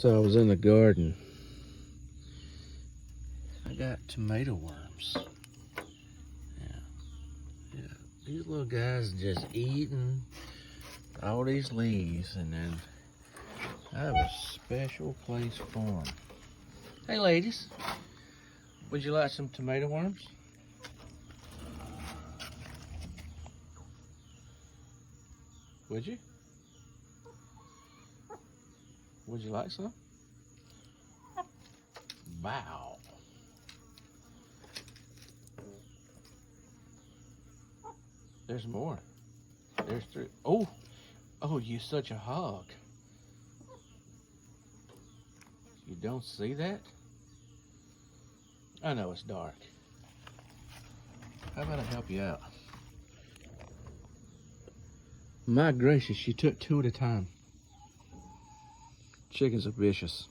So I was in the garden. I got tomato worms. Yeah. These little guys just eating all these leaves, and then I have a special place for them. Hey ladies, would you like some tomato worms? Would you? Would you like some? Wow. There's more. There's 3. Oh, you're such a hog. You don't see that? I know it's dark. How about I help you out? My gracious, she took 2 at a time. Chickens are vicious.